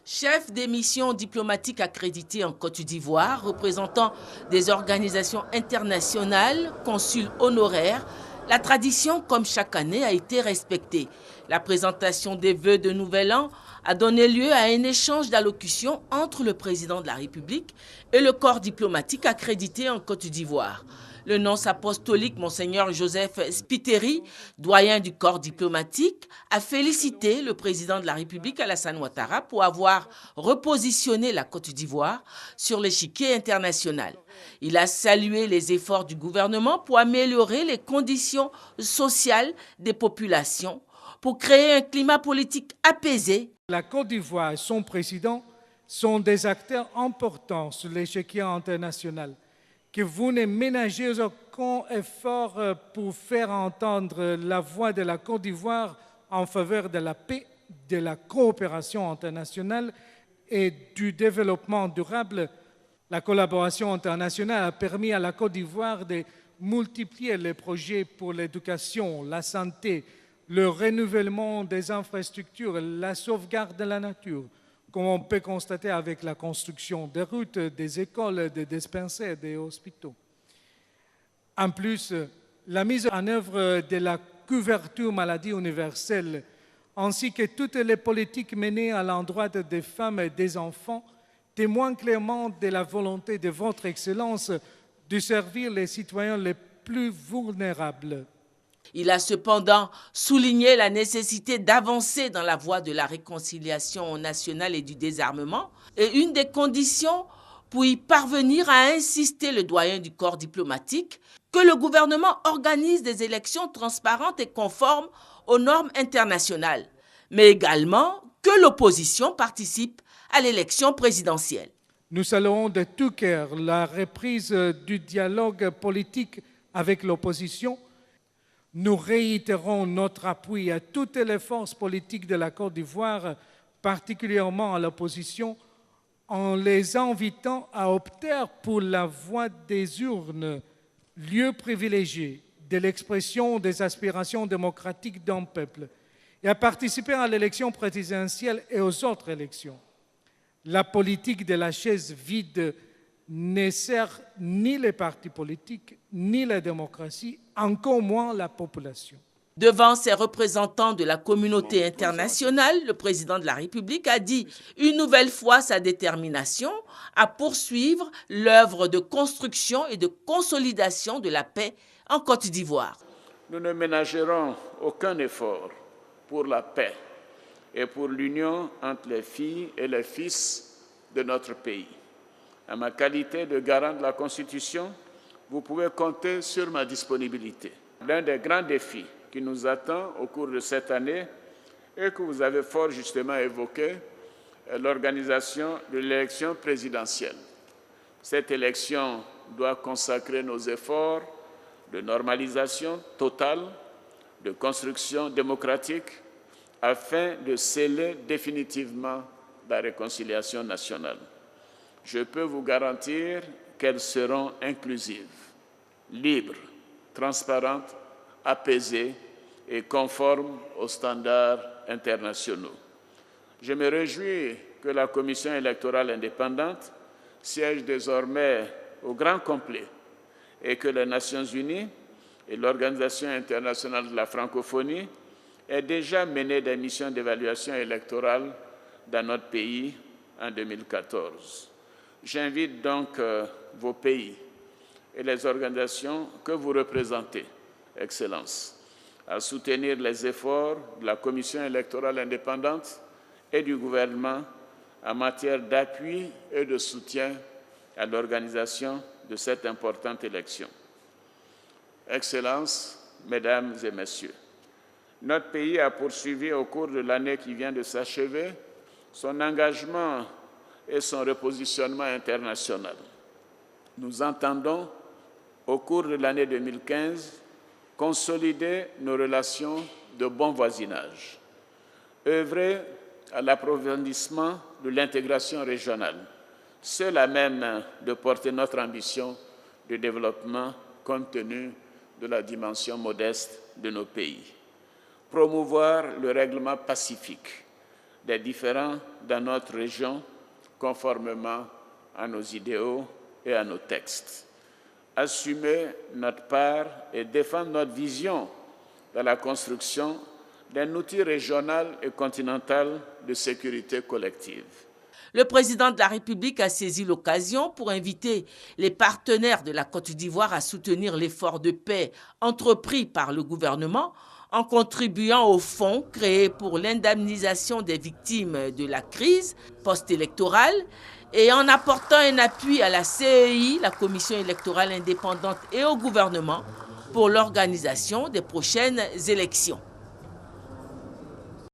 Chef des missions diplomatiques accréditées en Côte d'Ivoire, représentant des organisations internationales, consul honoraire, la tradition, comme chaque année, a été respectée. La présentation des vœux de Nouvel An a donné lieu à un échange d'allocutions entre le président de la République et le corps diplomatique accrédité en Côte d'Ivoire. Le nonce apostolique Monseigneur Joseph Spiteri, doyen du corps diplomatique, a félicité le président de la République Alassane Ouattara pour avoir repositionné la Côte d'Ivoire sur l'échiquier international. Il a salué les efforts du gouvernement pour améliorer les conditions sociales des populations, pour créer un climat politique apaisé. La Côte d'Ivoire et son président sont des acteurs importants sur l'échiquier international, que vous ne ménagez aucun effort pour faire entendre la voix de la Côte d'Ivoire en faveur de la paix, de la coopération internationale et du développement durable. La collaboration internationale a permis à la Côte d'Ivoire de multiplier les projets pour l'éducation, la santé, le renouvellement des infrastructures, la sauvegarde de la nature, comme on peut constater avec la construction des routes, des écoles, des dispensaires, des hôpitaux. En plus, la mise en œuvre de la couverture maladie universelle, ainsi que toutes les politiques menées à l'endroit des femmes et des enfants, témoignent clairement de la volonté de votre Excellence de servir les citoyens les plus vulnérables. Il a cependant souligné la nécessité d'avancer dans la voie de la réconciliation nationale et du désarmement. Et une des conditions pour y parvenir, a insisté le doyen du corps diplomatique, que le gouvernement organise des élections transparentes et conformes aux normes internationales, mais également que l'opposition participe à l'élection présidentielle. Nous saluons de tout cœur la reprise du dialogue politique avec l'opposition. Nous réitérons notre appui à toutes les forces politiques de la Côte d'Ivoire, particulièrement à l'opposition, en les invitant à opter pour la voie des urnes, lieu privilégié de l'expression des aspirations démocratiques d'un peuple, et à participer à l'élection présidentielle et aux autres élections. La politique de la chaise vide ne sert ni les partis politiques, ni la démocratie, encore moins la population. Devant ces représentants de la communauté internationale, le président de la République a dit une nouvelle fois sa détermination à poursuivre l'œuvre de construction et de consolidation de la paix en Côte d'Ivoire. Nous ne ménagerons aucun effort pour la paix et pour l'union entre les filles et les fils de notre pays. En ma qualité de garant de la Constitution, vous pouvez compter sur ma disponibilité. L'un des grands défis qui nous attend au cours de cette année et que vous avez fort justement évoqué est l'organisation de l'élection présidentielle. Cette élection doit consacrer nos efforts de normalisation totale, de construction démocratique, afin de sceller définitivement la réconciliation nationale. Je peux vous garantir qu'elles seront inclusives, libres, transparentes, apaisées et conformes aux standards internationaux. Je me réjouis que la Commission électorale indépendante siège désormais au grand complet et que les Nations unies et l'Organisation internationale de la francophonie aient déjà mené des missions d'évaluation électorale dans notre pays en 2014. J'invite donc vos pays et les organisations que vous représentez, Excellences, à soutenir les efforts de la Commission électorale indépendante et du gouvernement en matière d'appui et de soutien à l'organisation de cette importante élection. Excellences, Mesdames et Messieurs, notre pays a poursuivi au cours de l'année qui vient de s'achever son engagement et son repositionnement international. Nous entendons, au cours de l'année 2015, consolider nos relations de bon voisinage, œuvrer à l'approfondissement de l'intégration régionale, seule à même de porter notre ambition de développement compte tenu de la dimension modeste de nos pays. Promouvoir le règlement pacifique des différends dans notre région conformément à nos idéaux et à nos textes. Assumer notre part et défendre notre vision dans la construction d'un outil régional et continental de sécurité collective. Le président de la République a saisi l'occasion pour inviter les partenaires de la Côte d'Ivoire à soutenir l'effort de paix entrepris par le gouvernement en contribuant au fonds créé pour l'indemnisation des victimes de la crise post-électorale et en apportant un appui à la CEI, la Commission électorale indépendante, et au gouvernement pour l'organisation des prochaines élections.